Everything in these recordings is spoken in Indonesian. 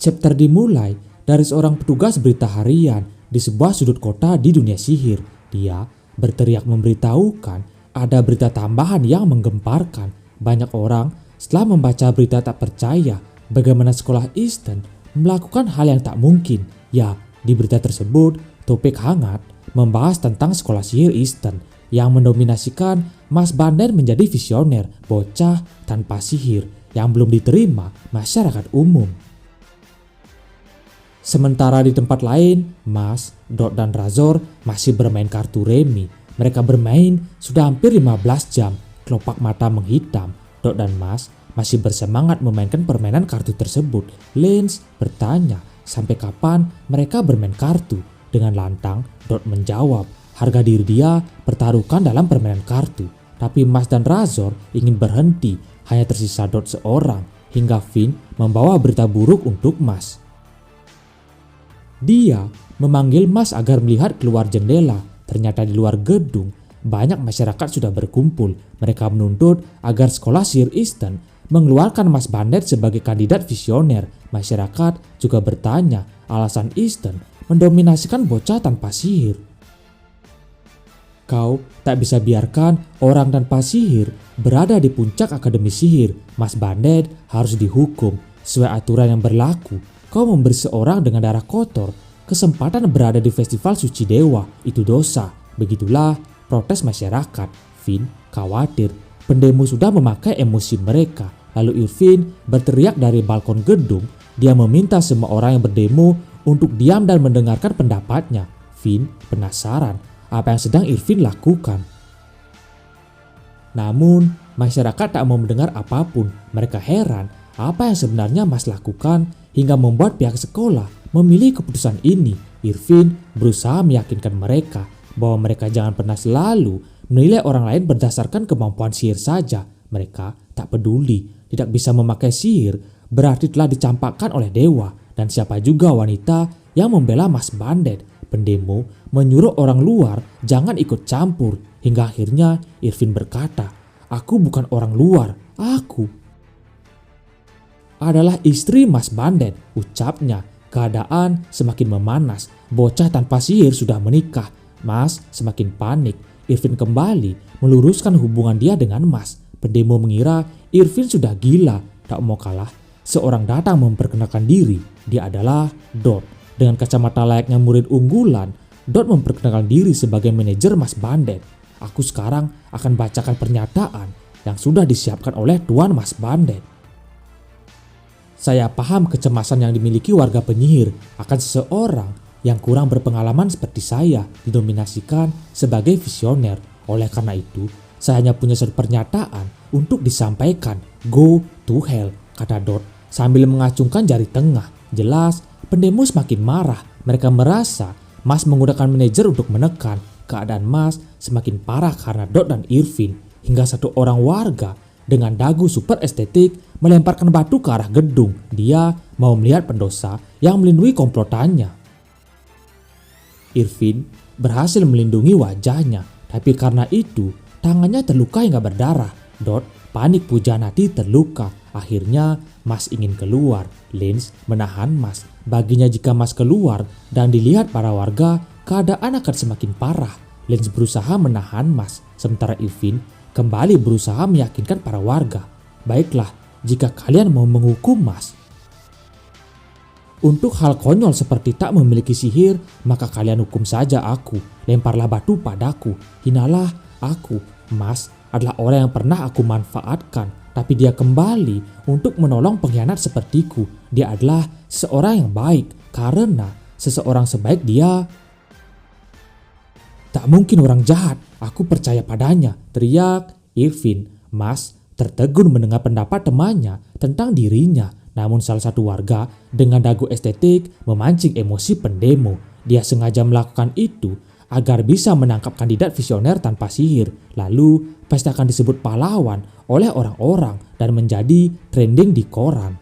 Chapter dimulai dari seorang petugas berita harian di sebuah sudut kota di dunia sihir. Dia berteriak memberitahukan ada berita tambahan yang menggemparkan. Banyak orang setelah membaca berita tak percaya bagaimana sekolah Easton melakukan hal yang tak mungkin. Ya, di berita tersebut topik hangat membahas tentang sekolah sihir Easton yang mendominasikan Mas Bandet menjadi visioner bocah tanpa sihir yang belum diterima masyarakat umum. Sementara di tempat lain, Mas, Dot dan Razor masih bermain kartu remi. Mereka bermain sudah hampir 15 jam. Kelopak mata menghitam. Dot dan Mas masih bersemangat memainkan permainan kartu tersebut. Lance bertanya sampai kapan mereka bermain kartu. Dengan lantang, Dot menjawab harga diri dia pertaruhkan dalam permainan kartu. Tapi Mas dan Razor ingin berhenti. Hanya tersisa Dot seorang hingga Finn membawa berita buruk untuk Mas. Dia memanggil Mas agar melihat keluar jendela. Ternyata di luar gedung banyak masyarakat sudah berkumpul. Mereka menuntut agar sekolah sihir Easton mengeluarkan Mas Bandet sebagai kandidat visioner. Masyarakat juga bertanya alasan Easton mendominasikan bocah tanpa sihir. Kau tak bisa biarkan orang tanpa sihir berada di puncak akademi sihir. Mas Bandet harus dihukum sesuai aturan yang berlaku. Kau memberi seorang dengan darah kotor kesempatan berada di festival suci dewa. Itu dosa. Begitulah protes masyarakat. Finn khawatir pendemo sudah memakai emosi mereka. Lalu Irvin berteriak dari balkon gedung. Dia meminta semua orang yang berdemo untuk diam dan mendengarkan pendapatnya. Finn penasaran apa yang sedang Irvin lakukan. Namun masyarakat tak mau mendengar apapun. Mereka heran apa yang sebenarnya Mas lakukan hingga membuat pihak sekolah memilih keputusan ini. Irvin berusaha meyakinkan mereka bahwa mereka jangan pernah selalu menilai orang lain berdasarkan kemampuan sihir saja. Mereka tak peduli tidak bisa memakai sihir berarti telah dicampakkan oleh dewa. Dan siapa juga wanita yang membela Mas Bandet. Pendemo menyuruh orang luar jangan ikut campur. Hingga akhirnya Irvin berkata, "Aku bukan orang luar, aku adalah istri Mas Bandet," ucapnya. Keadaan semakin memanas. Bocah tanpa sihir sudah menikah. Mas semakin panik. Irvin kembali meluruskan hubungan dia dengan Mas. Pendemo mengira Irvin sudah gila. Tak mau kalah, seorang datang memperkenalkan diri. Dia adalah Dot. Dengan kacamata layaknya murid unggulan, Dot memperkenalkan diri sebagai manajer Mas Bandet. "Aku sekarang akan bacakan pernyataan yang sudah disiapkan oleh Tuan Mas Bandet. Saya paham kecemasan yang dimiliki warga penyihir akan seseorang yang kurang berpengalaman seperti saya didominasikan sebagai visioner. Oleh karena itu, saya hanya punya satu pernyataan untuk disampaikan. Go to hell," kata Dot sambil mengacungkan jari tengah. Jelas, pendemo semakin marah. Mereka merasa Mas menggunakan manajer untuk menekan. Keadaan Mas semakin parah karena Dot dan Irvin. Hingga satu orang warga dengan dagu super estetik melemparkan batu ke arah gedung. Dia mau melihat pendosa yang melindungi komplotannya. Irvin berhasil melindungi wajahnya, tapi karena itu tangannya terluka hingga berdarah. Dot panik pujaan hati terluka. Akhirnya Mas ingin keluar. Lance menahan Mas. Baginya jika Mas keluar dan dilihat para warga, keadaan akan semakin parah. Lance berusaha menahan Mas, sementara Irvin kembali berusaha meyakinkan para warga. "Baiklah, jika kalian mau menghukum Mas untuk hal konyol seperti tak memiliki sihir, maka kalian hukum saja aku. Lemparlah batu padaku, hinalah aku. Mas adalah orang yang pernah aku manfaatkan, tapi dia kembali untuk menolong pengkhianat sepertiku. Dia adalah seorang yang baik, karena seseorang sebaik dia tak mungkin orang jahat. Aku percaya padanya," teriak Irvin. Mas tertegun mendengar pendapat temannya tentang dirinya. Namun salah satu warga dengan dagu estetik memancing emosi pendemo. Dia sengaja melakukan itu agar bisa menangkap kandidat visioner tanpa sihir. Lalu pasti akan disebut pahlawan oleh orang-orang dan menjadi trending di koran.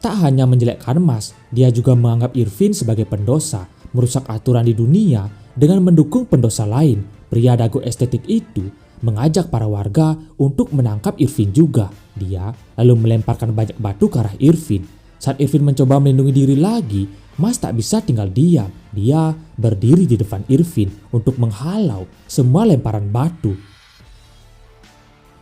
Tak hanya menjelekkan Mas, dia juga menganggap Irvin sebagai pendosa, merusak aturan di dunia dengan mendukung pendosa lain. Pria dagu estetik itu mengajak para warga untuk menangkap Irvin juga. Dia lalu melemparkan banyak batu ke arah Irvin. Saat Irvin mencoba melindungi diri lagi, Mas tak bisa tinggal diam. Dia berdiri di depan Irvin untuk menghalau semua lemparan batu.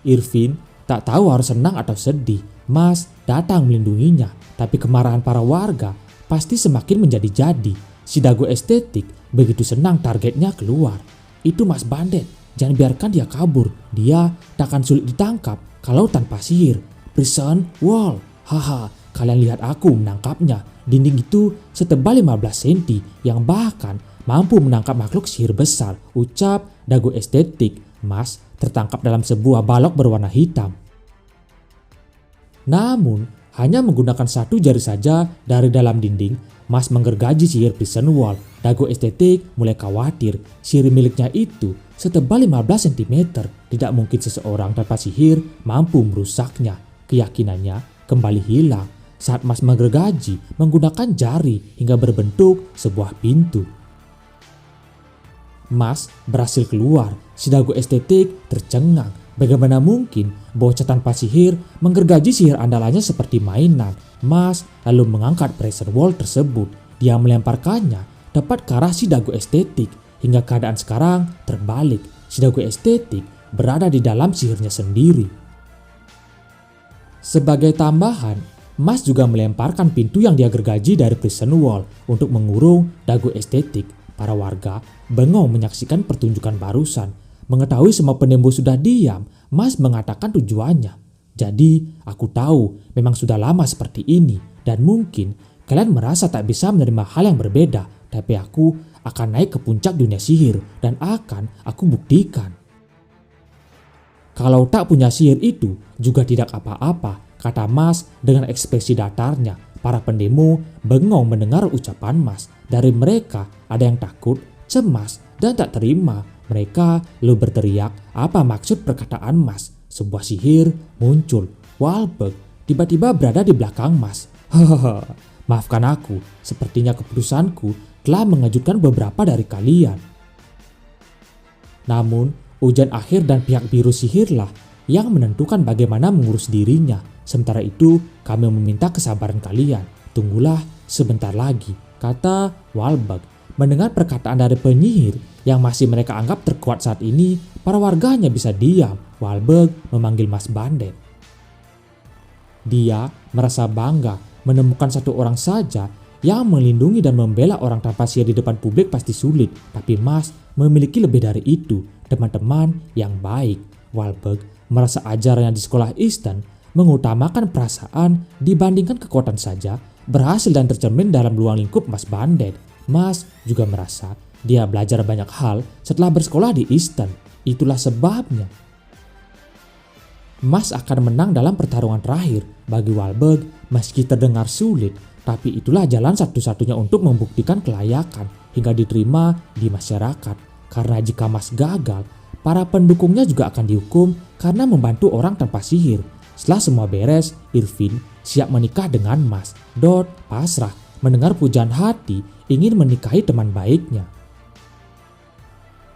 Irvin tak tahu harus senang atau sedih. Mas datang melindunginya, tapi kemarahan para warga pasti semakin menjadi-jadi. Si dago estetik begitu senang targetnya keluar. Itu Mas Bandit, jangan biarkan dia kabur. Dia tak akan sulit ditangkap kalau tanpa sihir. Prison wall, haha, kalian lihat aku menangkapnya. Dinding itu setebal 15 cm yang bahkan mampu menangkap makhluk sihir besar, ucap dago estetik. Mas tertangkap dalam sebuah balok berwarna hitam. Namun, hanya menggunakan satu jari saja dari dalam dinding, Mas menggergaji sihir prison wall. Dago estetik mulai khawatir. Sihir miliknya itu setebal 15 cm. Tidak mungkin seseorang tanpa sihir mampu merusaknya. Keyakinannya kembali hilang saat Mas menggergaji menggunakan jari hingga berbentuk sebuah pintu. Mas berhasil keluar. Si dago estetik tercengang. Bagaimana mungkin bocah tanpa sihir menggergaji sihir andalannya seperti mainan? Mas lalu mengangkat prison wall tersebut. Dia melemparkannya tepat ke arah si dago estetik. Hingga keadaan sekarang terbalik. Si dago estetik berada di dalam sihirnya sendiri. Sebagai tambahan, Mas juga melemparkan pintu yang dia gergaji dari prison wall untuk mengurung dago estetik. Para warga bengong menyaksikan pertunjukan barusan. Mengetahui semua penembus sudah diam, Mas mengatakan tujuannya. Jadi, aku tahu memang sudah lama seperti ini dan mungkin kalian merasa tak bisa menerima hal yang berbeda, tapi aku akan naik ke puncak dunia sihir dan akan aku buktikan. Kalau tak punya sihir itu juga tidak apa-apa, kata Mas dengan ekspresi datarnya. Para pendemo bengong mendengar ucapan Mas. Dari mereka ada yang takut, cemas, dan tak terima. Mereka lalu berteriak apa maksud perkataan Mas. Sebuah sihir muncul. Wahlberg tiba-tiba berada di belakang Mas. Hahaha, maafkan aku. Sepertinya keputusanku telah mengejutkan beberapa dari kalian. Namun, ujian akhir dan pihak biru sihirlah yang menentukan bagaimana mengurus dirinya. Sementara itu, kami meminta kesabaran kalian. Tunggulah sebentar lagi, kata Wahlberg. Mendengar perkataan dari penyihir yang masih mereka anggap terkuat saat ini, para warga hanya bisa diam. Wahlberg memanggil Mas Bandit. Dia merasa bangga menemukan satu orang saja yang melindungi dan membela orang tanpa sihir di depan publik pasti sulit. Tapi Mas memiliki lebih dari itu, teman-teman yang baik. Wahlberg merasa ajarannya di sekolah Easton mengutamakan perasaan dibandingkan kekuatan saja berhasil dan tercermin dalam ruang lingkup Mas Bandit. Mas juga merasa dia belajar banyak hal setelah bersekolah di Easton. Itulah sebabnya Mas akan menang dalam pertarungan terakhir. Bagi Wahlberg, meski terdengar sulit, tapi itulah jalan satu-satunya untuk membuktikan kelayakan hingga diterima di masyarakat. Karena jika Mas gagal, para pendukungnya juga akan dihukum karena membantu orang tanpa sihir. Setelah semua beres, Irvin siap menikah dengan Mas. Dot pasrah mendengar pujian hati ingin menikahi teman baiknya.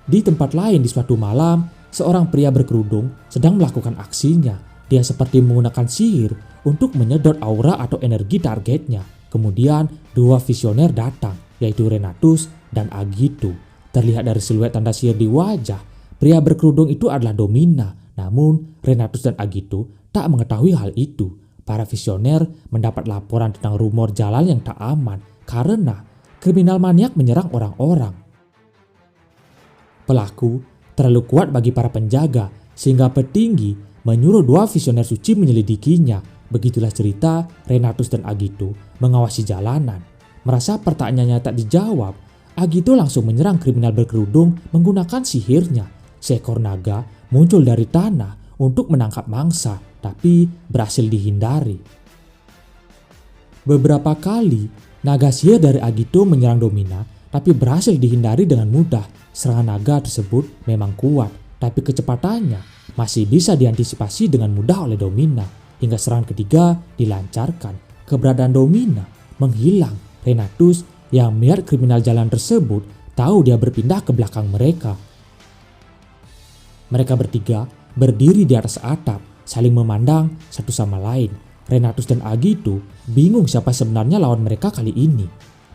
Di tempat lain di suatu malam, seorang pria berkerudung sedang melakukan aksinya. Dia seperti menggunakan sihir untuk menyedot aura atau energi targetnya. Kemudian dua visioner datang, yaitu Renatus dan Agito. Terlihat dari siluet tanda sihir di wajah, pria berkerudung itu adalah Domina. Namun Renatus dan Agito tak mengetahui hal itu. Para visioner mendapat laporan tentang rumor jalan yang tak aman karena kriminal maniak menyerang orang-orang. Pelaku terlalu kuat bagi para penjaga sehingga petinggi menyuruh dua visioner suci menyelidikinya. Begitulah cerita Renatus dan Agito mengawasi jalanan. Merasa pertanyaannya tak dijawab, Agito langsung menyerang kriminal berkerudung menggunakan sihirnya. Seekor naga muncul dari tanah untuk menangkap mangsa, tapi berhasil dihindari. Beberapa kali naga sihir dari Agito menyerang Domina, tapi berhasil dihindari dengan mudah. Serangan naga tersebut memang kuat, tapi kecepatannya masih bisa diantisipasi dengan mudah oleh Domina. Hingga serangan ketiga dilancarkan. Keberadaan Domina menghilang. Renatus yang melihat kriminal jalan tersebut tahu dia berpindah ke belakang mereka. Mereka bertiga berdiri di atas atap, saling memandang satu sama lain. Renatus dan Agito bingung siapa sebenarnya lawan mereka kali ini.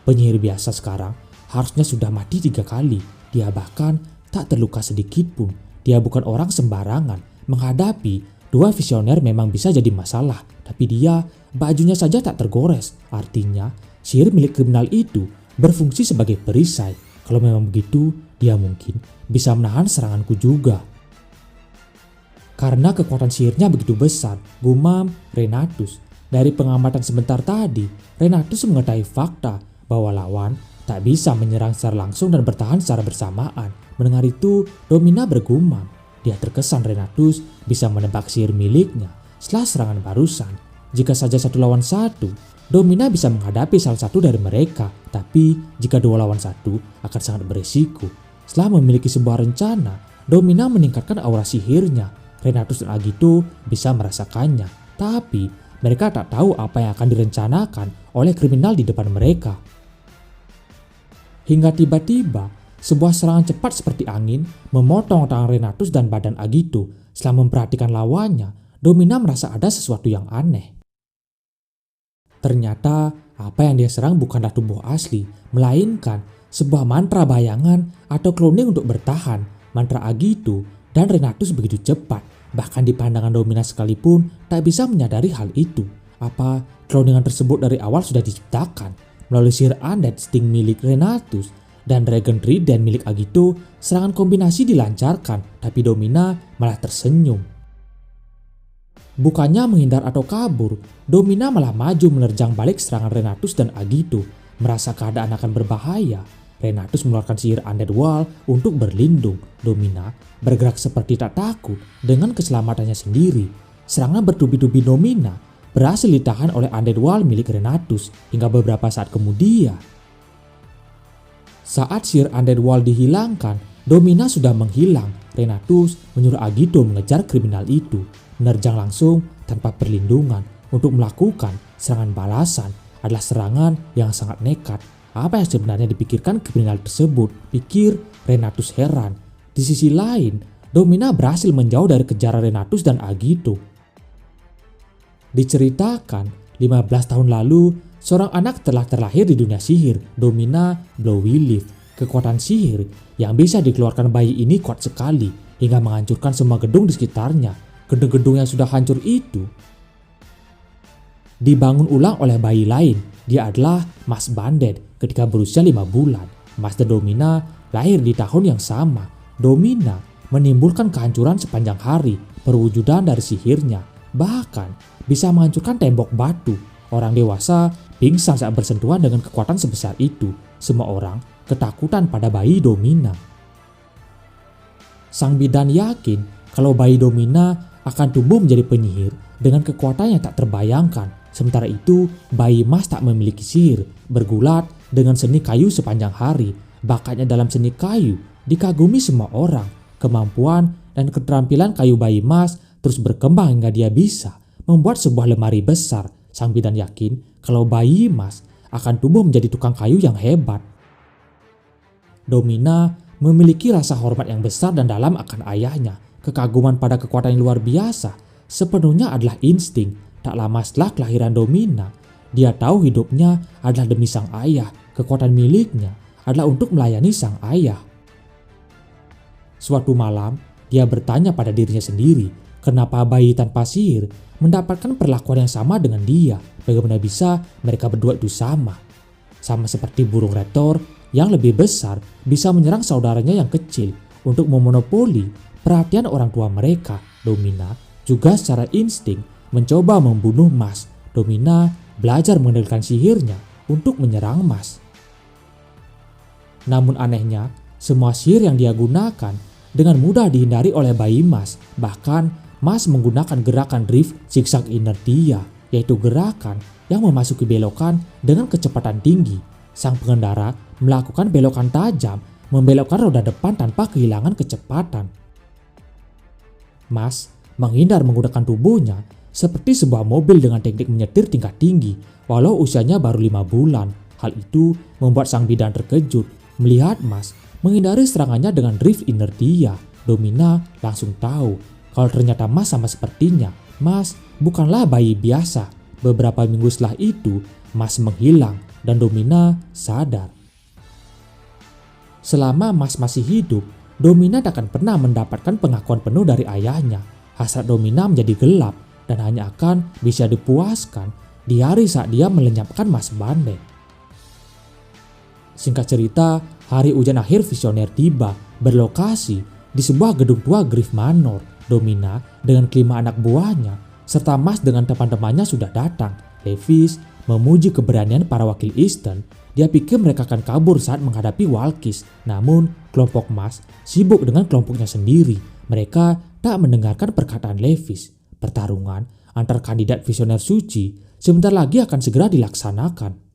Penyihir biasa sekarang harusnya sudah mati 3 kali. Dia bahkan tak terluka sedikit pun. Dia bukan orang sembarangan. Menghadapi 2 visioner memang bisa jadi masalah. Tapi dia bajunya saja tak tergores. Artinya sihir milik kriminal itu berfungsi sebagai perisai. Kalau memang begitu, dia mungkin bisa menahan seranganku juga. Karena kekuatan sihirnya begitu besar, gumam Renatus. Dari pengamatan sebentar tadi, Renatus mengetahui fakta bahwa lawan tak bisa menyerang secara langsung dan bertahan secara bersamaan. Mendengar itu, Domina bergumam. Dia terkesan Renatus bisa menebak sihir miliknya setelah serangan barusan. Jika saja 1 lawan 1, Domina bisa menghadapi salah satu dari mereka. Tapi jika 2 lawan 1 akan sangat beresiko. Setelah memiliki sebuah rencana, Domina meningkatkan aura sihirnya. Renatus dan Agito bisa merasakannya, tapi mereka tak tahu apa yang akan direncanakan oleh kriminal di depan mereka. Hingga tiba-tiba, sebuah serangan cepat seperti angin memotong tangan Renatus dan badan Agito. Setelah memperhatikan lawannya, Domina merasa ada sesuatu yang aneh. Ternyata apa yang dia serang bukanlah tubuh asli, melainkan sebuah mantra bayangan atau cloning untuk bertahan. Mantra Agito dan Renatus begitu cepat, bahkan di pandangan Domina sekalipun tak bisa menyadari hal itu. Apa cloningan tersebut dari awal sudah diciptakan? Melalui sihir undead sting milik Renatus dan Dragon Trident milik Agito, serangan kombinasi dilancarkan, tapi Domina malah tersenyum. Bukannya menghindar atau kabur, Domina malah maju menerjang balik serangan Renatus dan Agito. Merasa keadaan akan berbahaya, Renatus mengeluarkan sihir undead wall untuk berlindung. Domina bergerak seperti tak takut dengan keselamatannya sendiri. Serangan bertubi-tubi Domina berhasil ditahan oleh undead wall milik Renatus hingga beberapa saat kemudian. Saat sihir undead wall dihilangkan, Domina sudah menghilang. Renatus menyuruh Agito mengejar kriminal itu, menerjang langsung tanpa perlindungan. Untuk melakukan serangan balasan adalah serangan yang sangat nekat. Apa yang sebenarnya dipikirkan kriminal tersebut? Pikir Renatus heran. Di sisi lain, Domina berhasil menjauh dari kejaran Renatus dan Agito. Diceritakan, 15 tahun lalu, seorang anak telah terlahir di dunia sihir, Domina Blowleaf. Kekuatan sihir yang bisa dikeluarkan bayi ini kuat sekali, hingga menghancurkan semua gedung di sekitarnya. Gedung-gedung yang sudah hancur itu dibangun ulang oleh bayi lain. Dia adalah Mas Banded ketika berusia 5 bulan. Mas dan Domina lahir di tahun yang sama. Domina menimbulkan kehancuran sepanjang hari, perwujudan dari sihirnya. Bahkan bisa menghancurkan tembok batu. Orang dewasa pingsan saat bersentuhan dengan kekuatan sebesar itu. Semua orang ketakutan pada bayi Domina. Sang bidan yakin kalau bayi Domina akan tumbuh menjadi penyihir dengan kekuatan yang tak terbayangkan. Sementara itu, bayi Mas tak memiliki sihir, bergulat dengan seni kayu sepanjang hari. Bakatnya dalam seni kayu dikagumi semua orang. Kemampuan dan keterampilan kayu bayi Mas terus berkembang hingga dia bisa membuat sebuah lemari besar. Sang bidan yakin kalau bayi Mas akan tumbuh menjadi tukang kayu yang hebat. Domina memiliki rasa hormat yang besar dan dalam akan ayahnya. Kekaguman pada kekuatan yang luar biasa sepenuhnya adalah insting. Tak lama setelah kelahiran Domina, dia tahu hidupnya adalah demi sang ayah. Kekuatan miliknya adalah untuk melayani sang ayah. Suatu malam, dia bertanya pada dirinya sendiri, kenapa bayi tanpa sihir mendapatkan perlakuan yang sama dengan dia? Bagaimana bisa mereka berdua itu sama? Sama seperti burung raptor yang lebih besar bisa menyerang saudaranya yang kecil untuk memonopoli perhatian orang tua mereka. Domina juga secara insting mencoba membunuh Mas. Domina belajar mengendalikan sihirnya untuk menyerang Mas. Namun anehnya, semua sihir yang dia gunakan dengan mudah dihindari oleh bayi Mas. Bahkan Mas menggunakan gerakan drift zigzag inertia, yaitu gerakan yang memasuki belokan dengan kecepatan tinggi. Sang pengendara melakukan belokan tajam, membelokkan roda depan tanpa kehilangan kecepatan. Mas menghindar menggunakan tubuhnya seperti sebuah mobil dengan teknik menyetir tingkat tinggi, walau usianya baru 5 bulan. Hal itu membuat sang bidan terkejut melihat Mas menghindari serangannya dengan drift inertia. Domina langsung tahu kalau ternyata Mas sama sepertinya. Mas bukanlah bayi biasa. Beberapa minggu setelah itu, Mas menghilang dan Domina sadar. Selama Mas masih hidup, Domina tak akan pernah mendapatkan pengakuan penuh dari ayahnya. Hasrat Domina menjadi gelap dan hanya akan bisa dipuaskan di hari saat dia melenyapkan Mas Bande. Singkat cerita, hari ujian akhir visioner tiba, berlokasi di sebuah gedung tua Griff Manor. Domina dengan kelima anak buahnya serta Mas dengan teman-temannya sudah datang. Levis memuji keberanian para wakil Eastern. Dia pikir mereka akan kabur saat menghadapi Walkis. Namun kelompok Mas sibuk dengan kelompoknya sendiri. Mereka tak mendengarkan perkataan Levis. Pertarungan antar kandidat visioner suci sebentar lagi akan segera dilaksanakan.